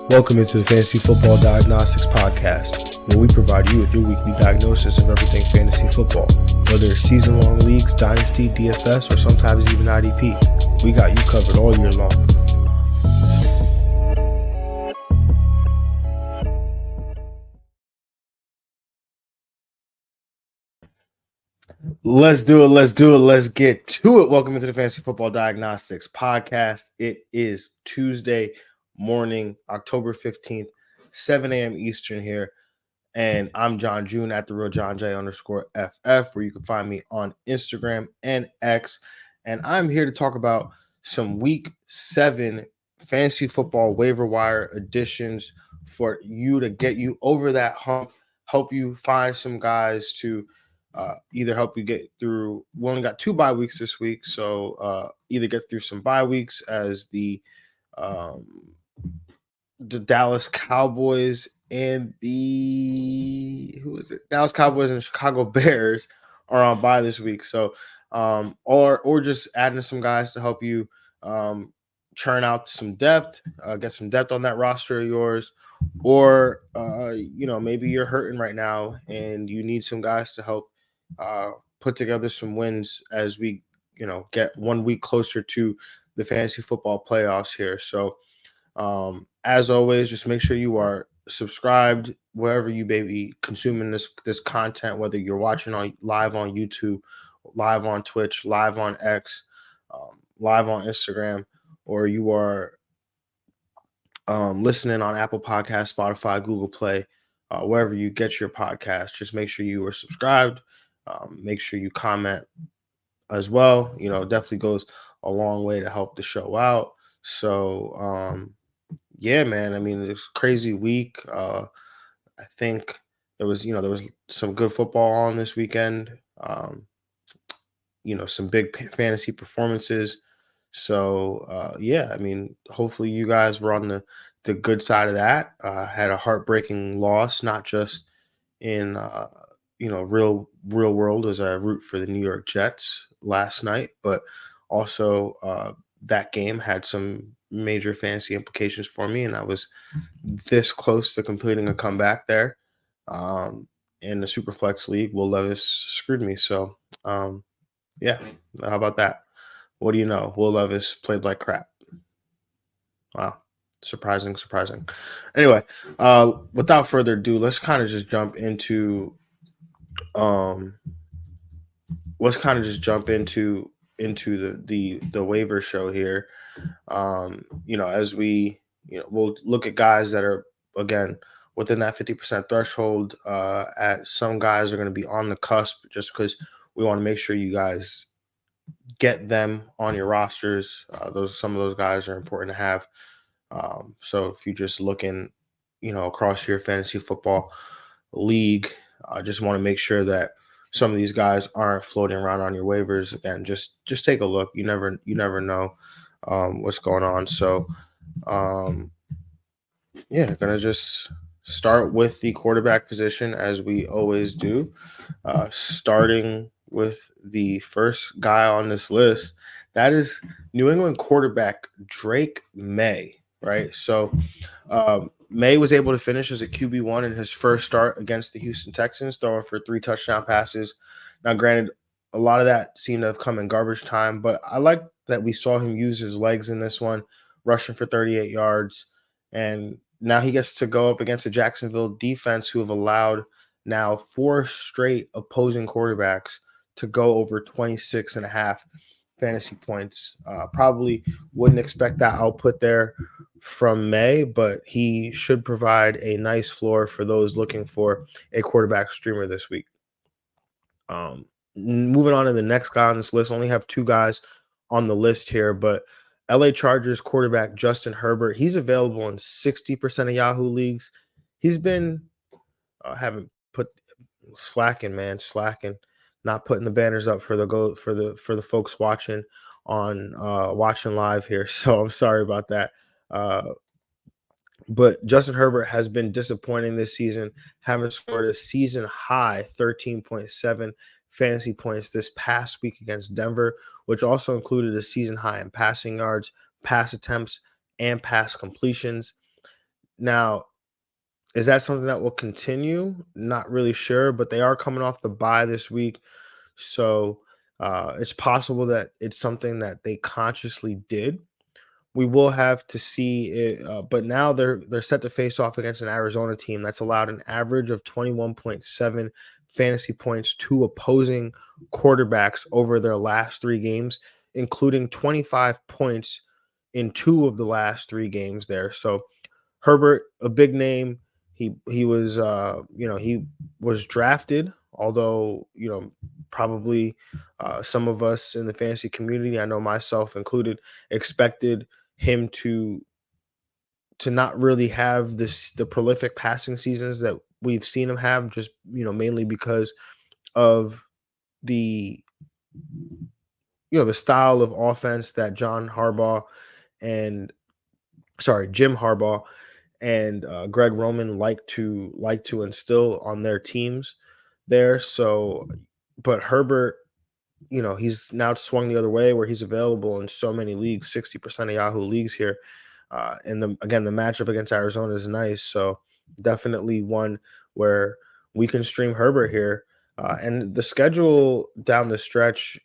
Welcome into the Fantasy Football Diagnostics Podcast, where we provide you with your weekly diagnosis of everything fantasy football. Whether it's season-long leagues, dynasty, DFS, or sometimes even IDP, we got you covered all year long. Let's do it. Let's get to it. Welcome into the Fantasy Football Diagnostics Podcast. It is Tuesday morning, October 15th, 7 a.m. Eastern here. And I'm Jon Jeune at the real Jon J _FF, where you can find me on Instagram and X. And I'm here to talk about some week 7 fantasy football waiver wire additions for you to get you over that hump, help you find some guys to either help you get through. We only got 2 bye weeks this week, so either get through some bye weeks as the Dallas Cowboys and Dallas Cowboys and Chicago Bears are on bye this week. So, or just adding some guys to help you churn out some depth, get some depth on that roster of yours, or maybe you're hurting right now and you need some guys to help put together some wins as we get 1 week closer to the fantasy football playoffs here. So as always, just make sure you are subscribed wherever you may be consuming this content, whether you're watching live on YouTube, live on Twitch, live on X, live on Instagram, or you are listening on Apple Podcasts, Spotify, Google Play, wherever you get your podcast. Just make sure you are subscribed. Make sure you comment as well. Definitely goes a long way to help the show out. So, yeah, man. I mean, it was a crazy week. I think there was some good football on this weekend. Some big fantasy performances. So, yeah, I mean, hopefully you guys were on the good side of that. Had a heartbreaking loss, not just in real world as I root for the New York Jets last night, but also that game had some major fantasy implications for me, and I was this close to completing a comeback there. In the Superflex League, Will Levis screwed me. So, yeah, how about that? What do you know? Will Levis played like crap. Wow. Surprising. Anyway, without further ado, let's kind of just jump into the waiver show here. As we'll look at guys that are again within that 50% threshold. At some guys are going to be on the cusp, just because we want to make sure you guys get them on your rosters. Some of those guys are important to have. So if you're just looking, across your fantasy football league, I just want to make sure that some of these guys aren't floating around on your waivers. Again, just take a look. You never know what's going on. So, gonna just start with the quarterback position as we always do. Starting with the first guy on this list, that is New England quarterback Drake May. Right, so May was able to finish as a QB1 in his first start against the Houston Texans, throwing for 3 touchdown passes. Now, granted, a lot of that seemed to have come in garbage time, but I like that we saw him use his legs in this one, rushing for 38 yards. And now he gets to go up against the Jacksonville defense, who have allowed now 4 straight opposing quarterbacks to go over 26.5 fantasy points. Probably wouldn't expect that output there from May, but he should provide a nice floor for those looking for a quarterback streamer this week. Moving on to the next guy on this list, only have 2 guys on the list here, but LA Chargers quarterback Justin Herbert, he's available in 60% of Yahoo leagues. He's been slacking, not putting the banners up for the folks watching on watching live here. So I'm sorry about that. But Justin Herbert has been disappointing this season, having scored a season high 13.7 fantasy points this past week against Denver, which also included a season high in passing yards, pass attempts, and pass completions. Now, is that something that will continue? Not really sure, but they are coming off the bye this week. So it's possible that it's something that they consciously did. We will have to see it, but now they're set to face off against an Arizona team that's allowed an average of 21.7 fantasy points to opposing quarterbacks over their last 3 games, including 25 points in 2 of the last 3 games there. So Herbert, a big name. He was he was drafted, although probably some of us in the fantasy community, I know myself included, expected him to not really have the prolific passing seasons that we've seen him have, just mainly because of the the style of offense that Jim Harbaugh and Greg Roman like to instill on their teams there. So, but Herbert, he's now swung the other way where he's available in so many leagues, 60% of Yahoo leagues here. And the matchup against Arizona is nice. So definitely one where we can stream Herbert here. And the schedule down the stretch,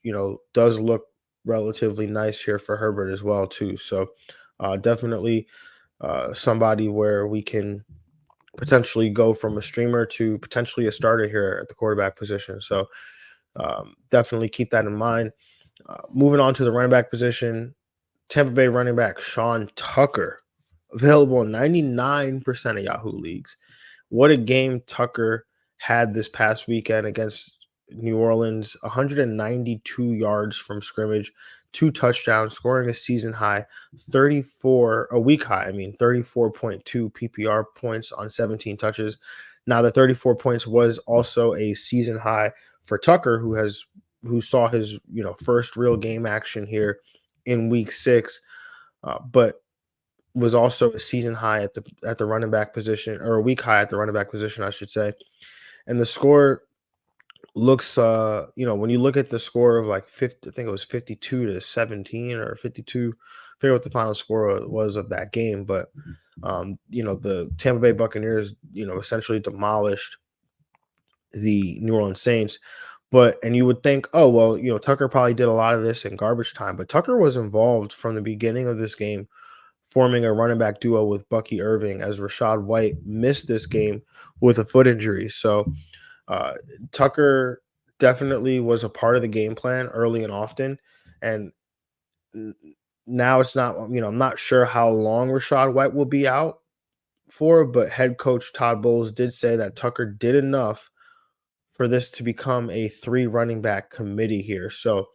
does look relatively nice here for Herbert as well too. So definitely somebody where we can potentially go from a streamer to potentially a starter here at the quarterback position. So definitely keep that in mind. Moving on to the running back position, Tampa Bay running back Sean Tucker, available in 99% of Yahoo leagues. What a game Tucker had this past weekend against New Orleans. 192 yards from scrimmage, 2 touchdowns, scoring a season high, 34.2 PPR points on 17 touches. Now, the 34 points was also a season high for Tucker, who saw his first real game action here in week 6, but was also a season high at the running back position, or a week high at the running back position, I should say. And the score looks, when you look at the score of like 50, I think it was 52-17 or 52. I forget what the final score was of that game, but the Tampa Bay Buccaneers, essentially demolished the New Orleans Saints. And you would think, oh, well, Tucker probably did a lot of this in garbage time, but Tucker was involved from the beginning of this game, forming a running back duo with Bucky Irving, as Rachaad White missed this game with a foot injury. So Tucker definitely was a part of the game plan early and often. And now it's not, I'm not sure how long Rachaad White will be out for, but head coach Todd Bowles did say that Tucker did enough for this to become a 3 running back committee here. So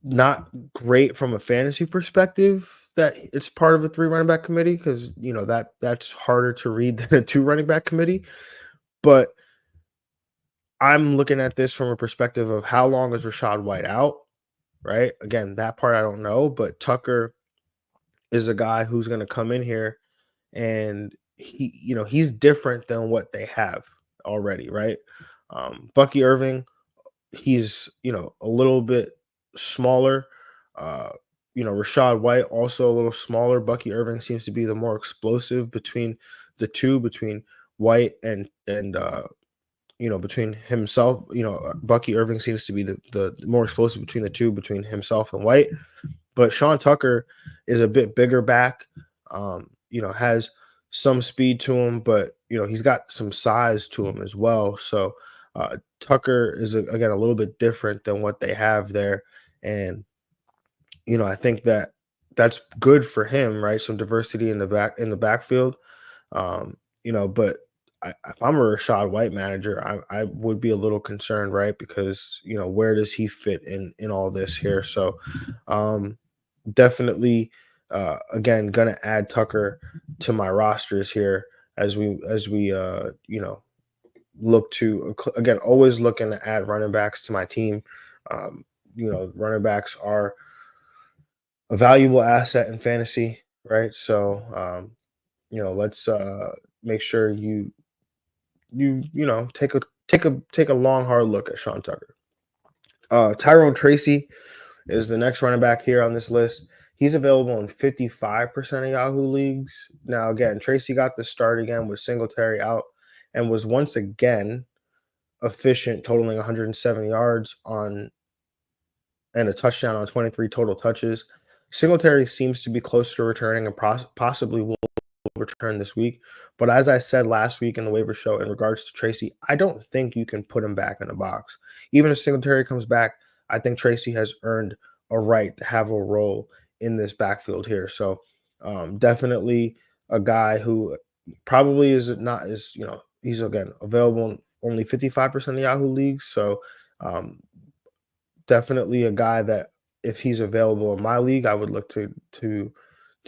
not great from a fantasy perspective that it's part of a 3 running back committee, because that's harder to read than a 2 running back committee. But I'm looking at this from a perspective of how long is Rachaad White out, right? Again, that part I don't know, but Tucker is a guy who's going to come in here, and he's different than what they have already, right? Bucky Irving, he's a little bit smaller. Rachaad White also a little smaller. Bucky Irving seems to be the more explosive between the two, between White and between himself. Bucky Irving seems to be the more explosive between the two, between himself and White. But Sean Tucker is a bit bigger back. Has some speed to him, but he's got some size to him as well. So Tucker is again a little bit different than what they have there, and I think that's good for him, right? Some diversity in the backfield. But if I'm a Rachaad White manager, I would be a little concerned, right? Because where does he fit in all this here? So definitely, again, gonna add Tucker to my rosters here as we look to, again, always looking to add running backs to my team. Running backs are a valuable asset in fantasy, right? So let's make sure take a long hard look at Sean Tucker. Tyrone Tracy is the next running back here on this list. He's available in 55% of Yahoo leagues. Now, again, Tracy got the start again with Singletary out and was once again efficient, totaling 107 yards on and a touchdown on 23 total touches. Singletary seems to be close to returning and possibly will return this week. But as I said last week in the waiver show in regards to Tracy, I don't think you can put him back in the box. Even if Singletary comes back, I think Tracy has earned a right to have a role in this backfield here. So definitely a guy who probably is not is he's again available in only 55% of Yahoo leagues. So um, definitely a guy that if he's available in my league, I would look to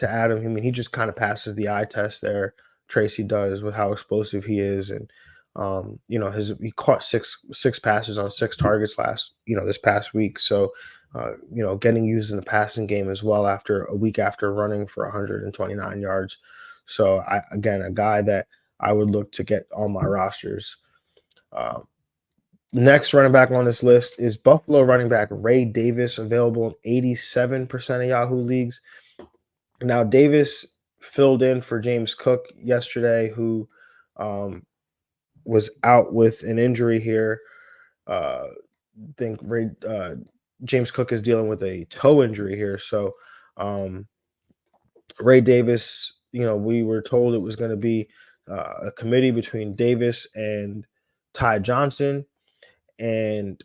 add him. I mean, he just kind of passes the eye test there. Tracy does with how explosive he is, and he caught six passes on 6 targets this past week. So getting used in the passing game as well after a week after running for 129 yards. So a guy that I would look to get on my rosters. Next running back on this list is Buffalo running back Ray Davis, available in 87% of Yahoo leagues. Now, Davis filled in for James Cook yesterday, who was out with an injury here. I think James Cook is dealing with a toe injury here. So Ray Davis, we were told it was going to be a committee between Davis and Ty Johnson. And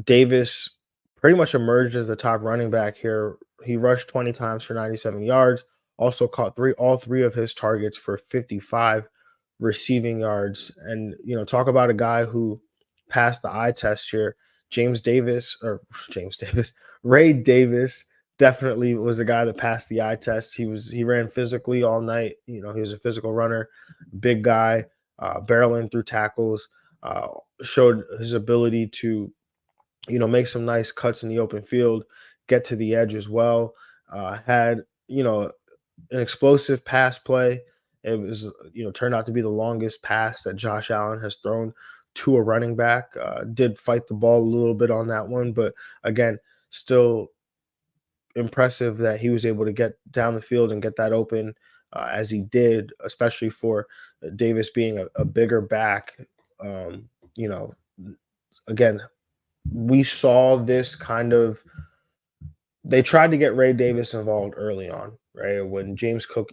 Davis pretty much emerged as the top running back here. He rushed 20 times for 97 yards, also caught all three of his targets for 55 receiving yards. And, talk about a guy who passed the eye test here. Ray Davis definitely was a guy that passed the eye test. He ran physically all night. He was a physical runner, big guy, barreling through tackles. Showed his ability to, make some nice cuts in the open field, get to the edge as well. Had, an explosive pass play. It was, turned out to be the longest pass that Josh Allen has thrown to a running back. Did fight the ball a little bit on that one, but again, still impressive that he was able to get down the field and get that open as he did, especially for Davis being a bigger back. Again, we saw this they tried to get Ray Davis involved early on, right? Even when James Cook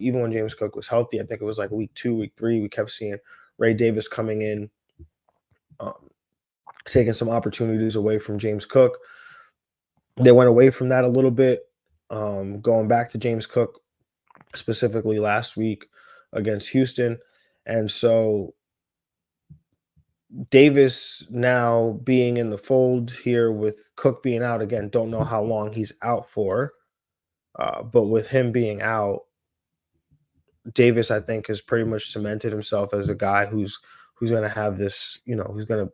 was healthy, I think it was like week 2, week 3, we kept seeing Ray Davis coming in, taking some opportunities away from James Cook. They went away from that a little bit, going back to James Cook specifically last week against Houston. And so Davis now being in the fold here with Cook being out again, don't know how long he's out for. But with him being out, Davis, I think, has pretty much cemented himself as a guy who's going to have this, who's going to,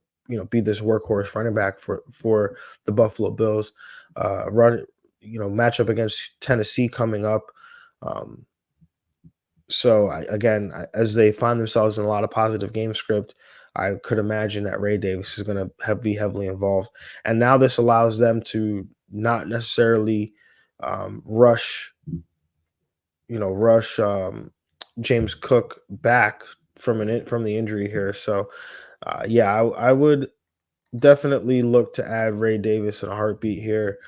be this workhorse running back for the Buffalo Bills. Matchup against Tennessee coming up. So as they find themselves in a lot of positive game script, I could imagine that Ray Davis is going to be heavily involved. And now this allows them to not necessarily rush James Cook back from the injury here. So, I would definitely look to add Ray Davis in a heartbeat here,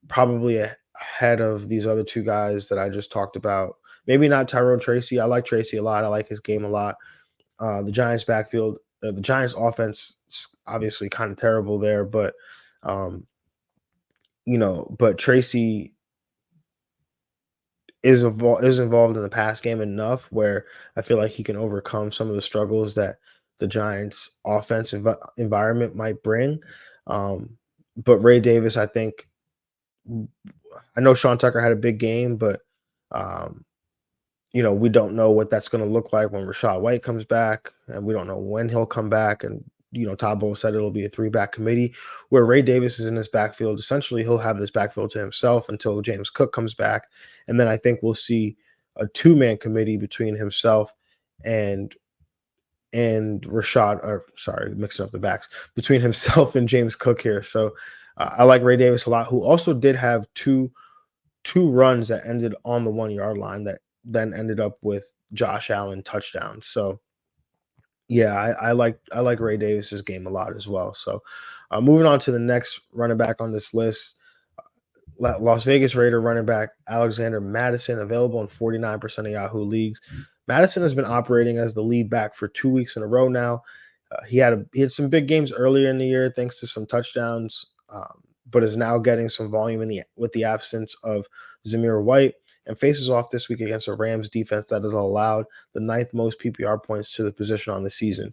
probably ahead of these other two guys that I just talked about. Maybe not Tyrone Tracy. I like Tracy a lot. I like his game a lot. The Giants backfield, the Giants offense, obviously kind of terrible there, but but Tracy is involved in the pass game enough where I feel like he can overcome some of the struggles that the Giants' offensive environment might bring. But Ray Davis, I think, I know Sean Tucker had a big game, but we don't know what that's going to look like when Rachaad White comes back, and we don't know when he'll come back. And Todd Bowles said it'll be a 3-back committee where Ray Davis is in this backfield. Essentially, he'll have this backfield to himself until James Cook comes back. And then I think we'll see a 2-man committee between himself and mixing up the backs, between himself and James Cook here. So I like Ray Davis a lot, who also did have 2 two runs that ended on the 1 yard line that then ended up with Josh Allen touchdowns. So yeah, I like Ray Davis's game a lot as well. So moving on to the next running back on this list, Las Vegas Raider running back Alexander Madison, available in 49% of Yahoo leagues. Madison has been operating as the lead back for 2 weeks in a row now. He had some big games earlier in the year thanks to some touchdowns, but is now getting some volume with the absence of Zamir White, and faces off this week against a Rams defense that has allowed the ninth most PPR points to the position on the season.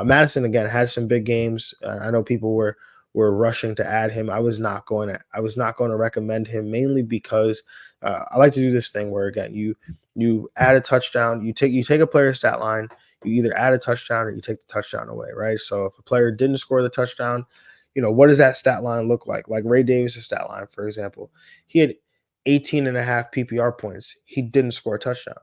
Madison again had some big games. I know people were rushing to add him. I was not going to recommend him, mainly because I like to do this thing where, again, you add a touchdown, you take a player's stat line, you either add a touchdown or you take the touchdown away, right? So if a player didn't score the touchdown, what does that stat line look like? Like Ray Davis' stat line, for example, he had 18 and a half PPR points. He didn't score a touchdown.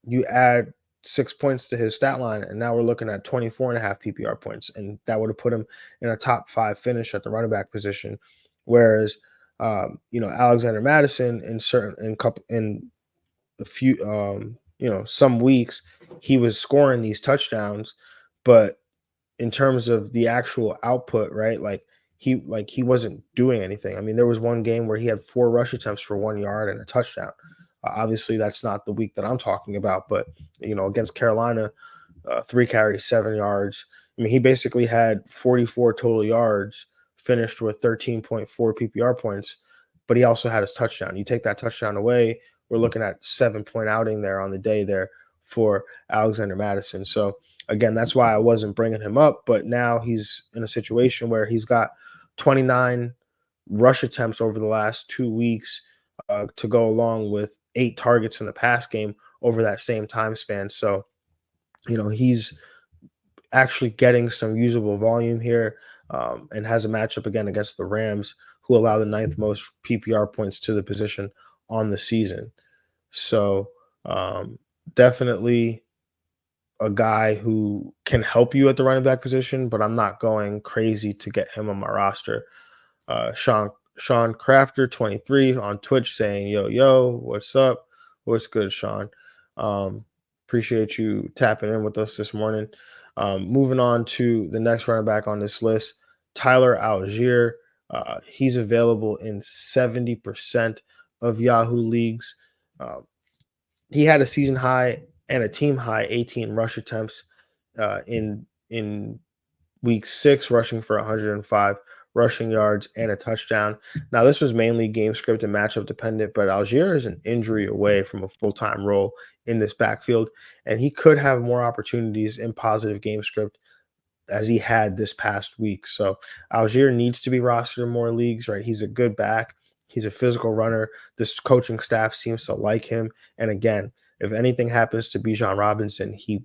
You add 6 points to his stat line, and now we're looking at 24 and a half PPR points, and that would have put him in a top 5 finish at the running back position. Whereas, Alexander Madison in a few, some weeks he was scoring these touchdowns, but in terms of the actual output, right? He wasn't doing anything. I mean, there was one game where he had 4 rush attempts for 1 yard and a touchdown. Obviously, that's not the week that I'm talking about, but against Carolina, 3 carries, 7 yards. I mean, he basically had 44 total yards, finished with 13.4 PPR points, but he also had his touchdown. You take that touchdown away, we're looking at 7-point outing there on the day there for Alexander Madison. So again, that's why I wasn't bringing him up, but now he's in a situation where he's got 29 rush attempts over the last 2 weeks to go along with 8 targets in the pass game over that same time span. So he's actually getting some usable volume here, and has a matchup again against the Rams, who allow the ninth most PPR points to the position on the season. So definitely a guy who can help you at the running back position, but I'm not going crazy to get him on my roster. Sean Crafter 23 on Twitch saying, yo, what's up? What's good, Sean? Appreciate you tapping in with us this morning. Moving on to the next running back on this list, Tyler Algier. He's available in 70% of Yahoo leagues. He had a season high and a team high 18 rush attempts in week 6, rushing for 105 rushing yards and a touchdown. Now, this was mainly game script and matchup dependent, but Algier is an injury away from a full-time role in this backfield, and he could have more opportunities in positive game script as he had this past week. So Algier needs to be rostered in more leagues, right? He's a good back. He's a physical runner. This coaching staff seems to like him. And again, if anything happens to Bijan Robinson, he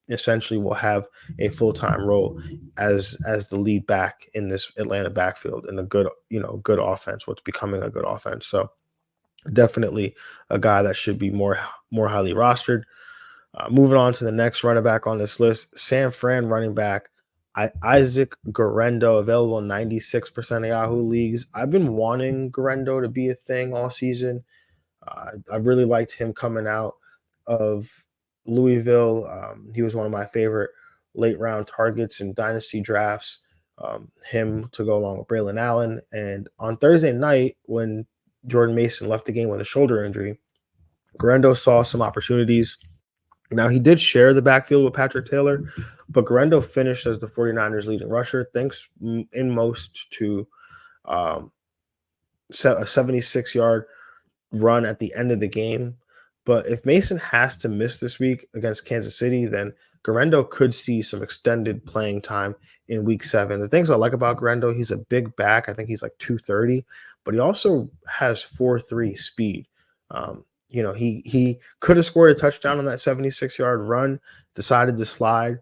essentially will have a full-time role as the lead back in this Atlanta backfield in a good offense, what's becoming a good offense. So definitely a guy that should be more highly rostered. Moving on to the next running back on this list, San Fran running back Isaac Guerendo, available in 96% of Yahoo leagues. I've been wanting Guerendo to be a thing all season. I really liked him coming out of Louisville. He was one of my favorite late round targets in dynasty drafts. Him to go along with Braylon Allen. And on Thursday night, when Jordan Mason left the game with a shoulder injury, Guerendo saw some opportunities. Now, he did share the backfield with Patrick Taylor, but Guerendo finished as the 49ers leading rusher, thanks in most to a 76-yard run at the end of the game. But if Mason has to miss this week against Kansas City, then Guerendo could see some extended playing time in week 7. The things I like about Guerendo, he's a big back. I think he's like 230, but he also has 4.3 speed. He could have scored a touchdown on that 76-yard run, decided to slide,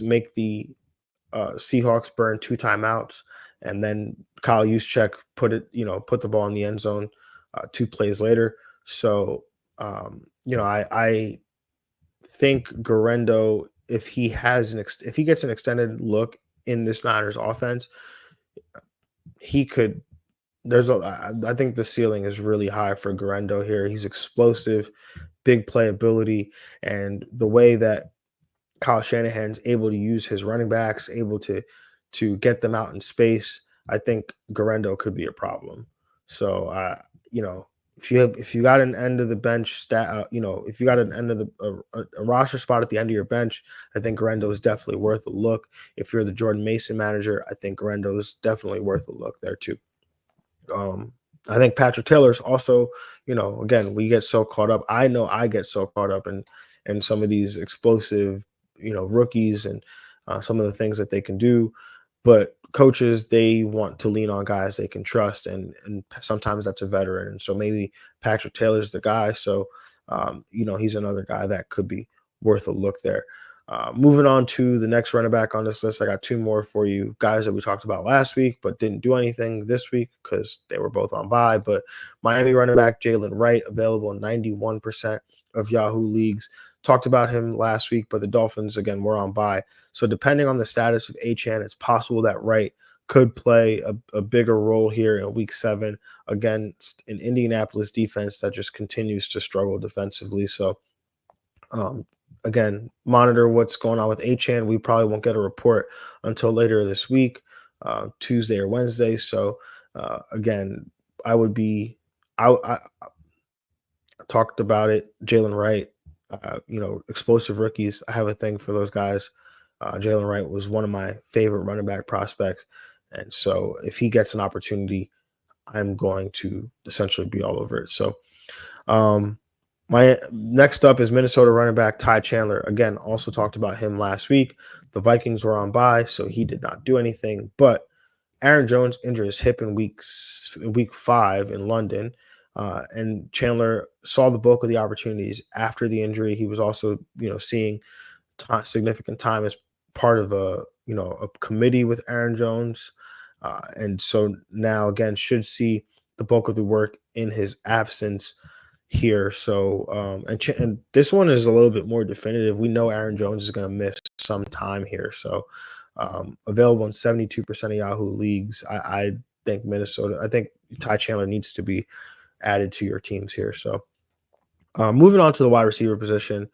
make the Seahawks burn 2 timeouts, and then Kyle Juszczyk put the ball in the end zone 2 plays later. So, I think Guerendo, if he gets an extended look in this Niners offense, he could I think the ceiling is really high for Garendo here. He's explosive, big playability, and the way that Kyle Shanahan's able to use his running backs, able to get them out in space. I think Garendo could be a problem. So, you know, if you got an end of the bench if you got an end of a roster spot at the end of your bench, I think Garendo is definitely worth a look. If you're the Jordan Mason manager, I think Garendo is definitely worth a look there too. I think Patrick Taylor's also, again, we get so caught up. I know I get so caught up in some of these explosive, rookies and some of the things that they can do. But coaches, they want to lean on guys they can trust, and sometimes that's a veteran. And so maybe Patrick Taylor's the guy. So, he's another guy that could be worth a look there. Moving on to the next running back on this list, I got two more for you, guys that we talked about last week, but didn't do anything this week because they were both on bye. But Miami running back Jalen Wright, available in 91% of Yahoo leagues. Talked about him last week, but the Dolphins, again, were on bye. So depending on the status of Achane, it's possible that Wright could play a bigger role here in week 7 against an Indianapolis defense that just continues to struggle defensively. So, again, monitor what's going on with Achane. We probably won't get a report until later this week, Tuesday or Wednesday. So, again, I would be I talked about it. Jalen Wright, explosive rookies. I have a thing for those guys. Jalen Wright was one of my favorite running back prospects. And so if he gets an opportunity, I'm going to essentially be all over it. So, my next up is Minnesota running back Ty Chandler. Again, also talked about him last week. The Vikings were on bye, so he did not do anything. But Aaron Jones injured his hip in week 5 in London, and Chandler saw the bulk of the opportunities after the injury. He was also, seeing significant time as part of a committee with Aaron Jones, and so now again should see the bulk of the work in his absence here. So, and this one is a little bit more definitive. We know Aaron Jones is going to miss some time here. So, available in 72% of Yahoo leagues. I think I think Ty Chandler needs to be added to your teams here. So, moving on to the wide receiver position.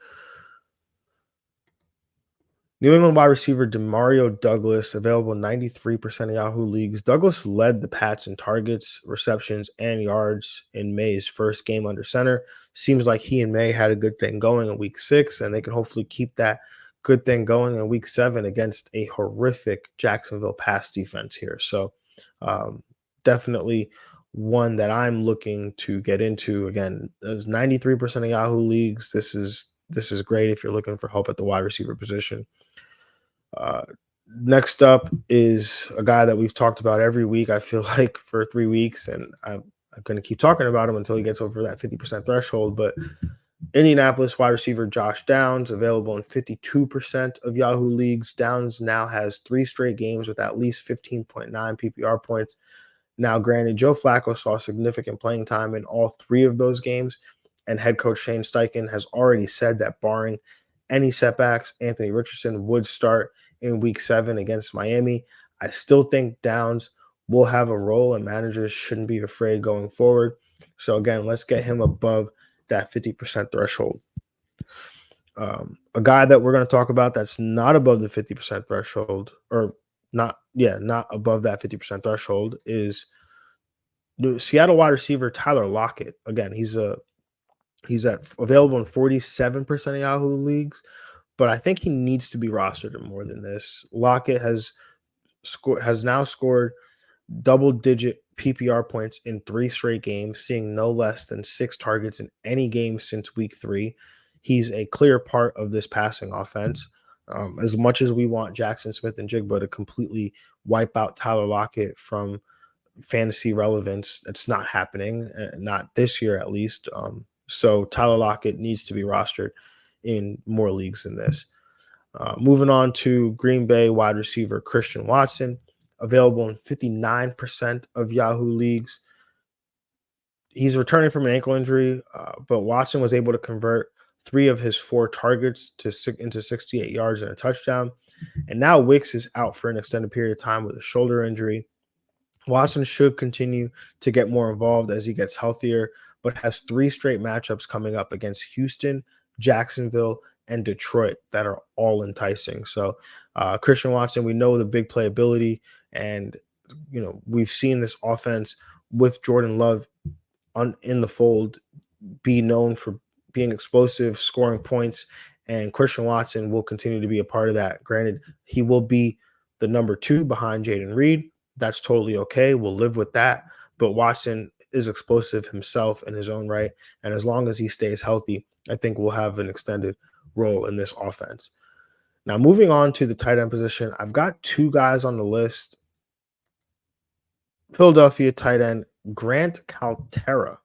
New England wide receiver Demario Douglas, available in 93% of Yahoo leagues. Douglas led the Pats in targets, receptions, and yards in May's first game under center. Seems like he and May had a good thing going in week 6, and they can hopefully keep that good thing going in week 7 against a horrific Jacksonville pass defense here. So, definitely one that I'm looking to get into. Again, there's 93% of Yahoo leagues. This is great if you're looking for help at the wide receiver position. Next up is a guy that we've talked about every week, I feel like, for 3 weeks, and I'm going to keep talking about him until he gets over that 50% threshold. But Indianapolis wide receiver Josh Downs, available in 52% of Yahoo leagues. Downs now has 3 straight games with at least 15.9 PPR points. Now, granted, Joe Flacco saw significant playing time in all 3 of those games, and head coach Shane Steichen has already said that barring any setbacks, Anthony Richardson would start in week 7 against Miami. I still think Downs will have a role, and managers shouldn't be afraid going forward. So, again, let's get him above that 50% threshold. A guy that we're going to talk about that's not above the 50% threshold, or not above that 50% threshold, is the Seattle wide receiver Tyler Lockett. Again, he's available in 47% of Yahoo leagues, but I think he needs to be rostered in more than this. Lockett has now scored double-digit PPR points in 3 straight games, seeing no less than 6 targets in any game since week 3. He's a clear part of this passing offense. As much as we want Jackson Smith and Jigba to completely wipe out Tyler Lockett from fantasy relevance, that's not happening, not this year at least. So Tyler Lockett needs to be rostered in more leagues than this. Moving on to Green Bay wide receiver Christian Watson, available in 59% of Yahoo leagues. He's returning from an ankle injury, but Watson was able to convert 3 of his 4 targets into 68 yards and a touchdown. And now Wicks is out for an extended period of time with a shoulder injury. Watson should continue to get more involved as he gets healthier, but has 3 straight matchups coming up against Houston, Jacksonville, and Detroit that are all enticing. So, Christian Watson, we know the big playability, and we've seen this offense with Jordan Love in the fold be known for being explosive, scoring points, and Christian Watson will continue to be a part of that. Granted, he will be the number 2 behind Jaden Reed. That's totally okay. We'll live with that. But Watson is explosive himself in his own right. And as long as he stays healthy, I think we'll have an extended role in this offense. Now, moving on to the tight end position, I've got 2 guys on the list. Philadelphia tight end Grant Calcaterra.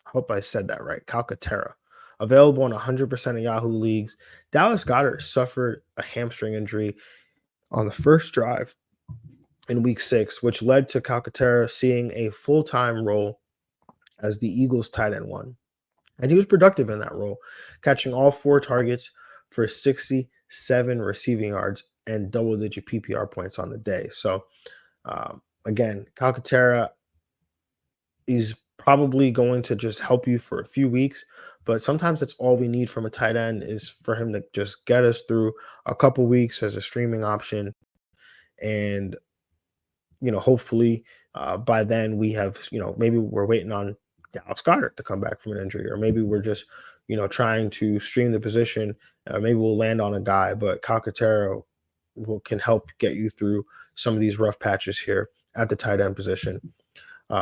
I hope I said that right. Calcaterra. Available in 100% of Yahoo leagues. Dallas Goedert suffered a hamstring injury on the first drive in week 6, which led to Calcaterra seeing a full-time role as the Eagles tight end 1. And he was productive in that role, catching all 4 targets for 67 receiving yards and double-digit PPR points on the day. So, again, Calcaterra is probably going to just help you for a few weeks, but sometimes that's all we need from a tight end is for him to just get us through a couple weeks as a streaming option. And, hopefully by then we have, maybe we're waiting on Dallas Goedert to come back from an injury, or maybe we're just, trying to stream the position. Maybe we'll land on a guy, but Calcaterra can help get you through some of these rough patches here at the tight end position.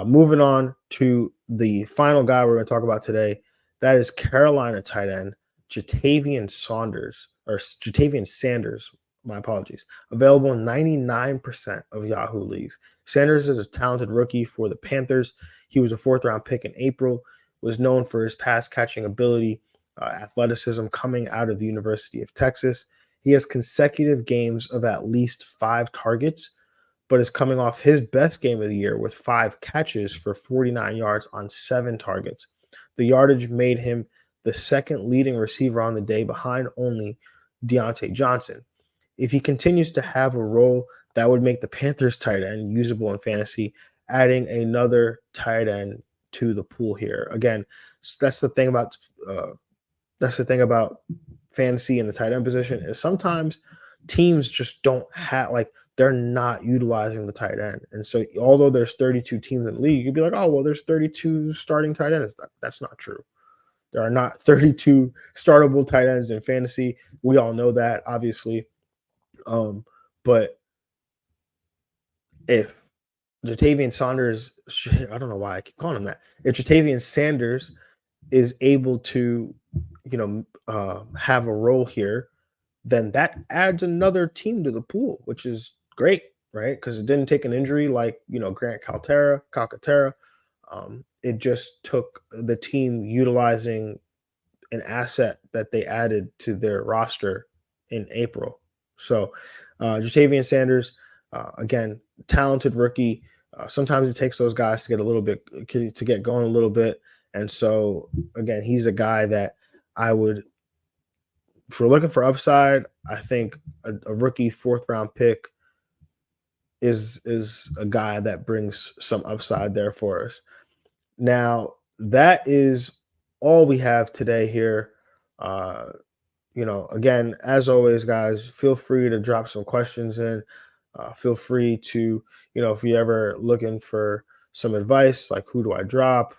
Moving on to the final guy we're going to talk about today, that is Carolina tight end Jatavian Sanders. My apologies. Available in 99% of Yahoo leagues. Sanders is a talented rookie for the Panthers. He was a 4th-round pick in April. Was known for his pass catching ability, athleticism coming out of the University of Texas. He has consecutive games of at least 5 targets, but is coming off his best game of the year with 5 catches for 49 yards on 7 targets. The yardage made him the second leading receiver on the day behind only Deontay Johnson. If he continues to have a role, that would make the Panthers tight end usable in fantasy, adding another tight end to the pool here. Again, that's the thing about fantasy in the tight end position is sometimes teams just don't have, they're not utilizing the tight end. And so although there's 32 teams in the league, you'd be like, oh, well, there's 32 starting tight ends. That's not true. There are not 32 startable tight ends in fantasy. We all know that, obviously. But if Jatavian Sanders, I don't know why I keep calling him that. If Jatavian Sanders is able to, have a role here, then that adds another team to the pool, which is great, right? Because it didn't take an injury like, Grant Calcaterra. It just took the team utilizing an asset that they added to their roster in April. So Jatavian Sanders, again, talented rookie. Sometimes it takes those guys to get going a little bit. And so, again, he's a guy that I would, if we're looking for upside, I think a rookie 4th-round pick is a guy that brings some upside there for us. Now, that is all we have today here. Again, as always, guys, feel free to drop some questions in. Feel free to, if you're ever looking for some advice, like who do I drop?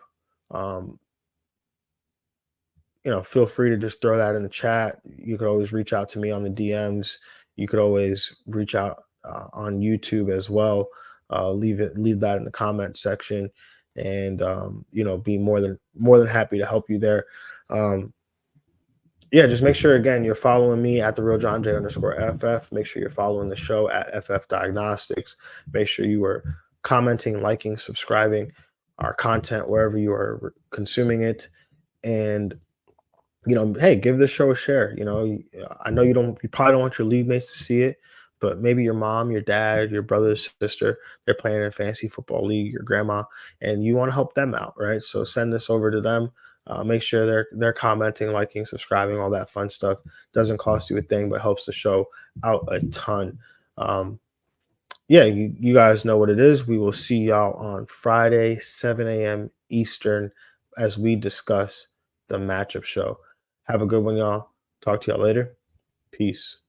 Feel free to just throw that in the chat. You could always reach out to me on the DMs. You could always reach out on YouTube as well. Leave that in the comment section, and be more than happy to help you there. Just make sure, again, you're following me at the real Jon J_FF. Make sure you're following the show at FF Diagnostics. Make sure you are commenting, liking, subscribing our content wherever you are consuming it. And, hey, give this show a share. I know you probably don't want your league mates to see it, but maybe your mom, your dad, your brother, sister, they're playing in a fantasy football league, your grandma, and you want to help them out, right? So send this over to them. Make sure they're commenting, liking, subscribing, all that fun stuff. Doesn't cost you a thing, but helps the show out a ton. yeah, you guys know what it is. We will see y'all on Friday, 7 a.m. Eastern, as we discuss the matchup show. Have a good one, y'all. Talk to y'all later. Peace.